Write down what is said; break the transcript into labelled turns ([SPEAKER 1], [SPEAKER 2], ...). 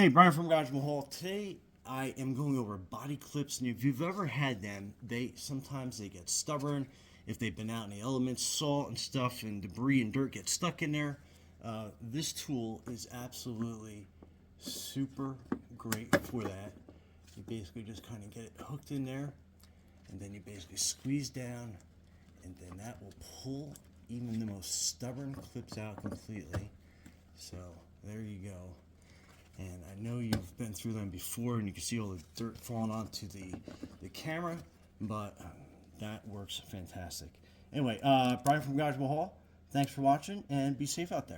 [SPEAKER 1] Hey, Brian from Garage Mahal. Today I am going over body clips, and if you've ever had them, sometimes they get stubborn. If they've been out in the elements, salt and stuff and debris and dirt get stuck in there. This tool is absolutely super great for that. You basically just kind of get it hooked in there, and then you basically squeeze down, and then that will pull even the most stubborn clips out completely. So there you go. And I know you've been through them before, and you can see all the dirt falling onto the camera, but that works fantastic. Anyway, Brian from Garage Mahal, thanks for watching, and be safe out there.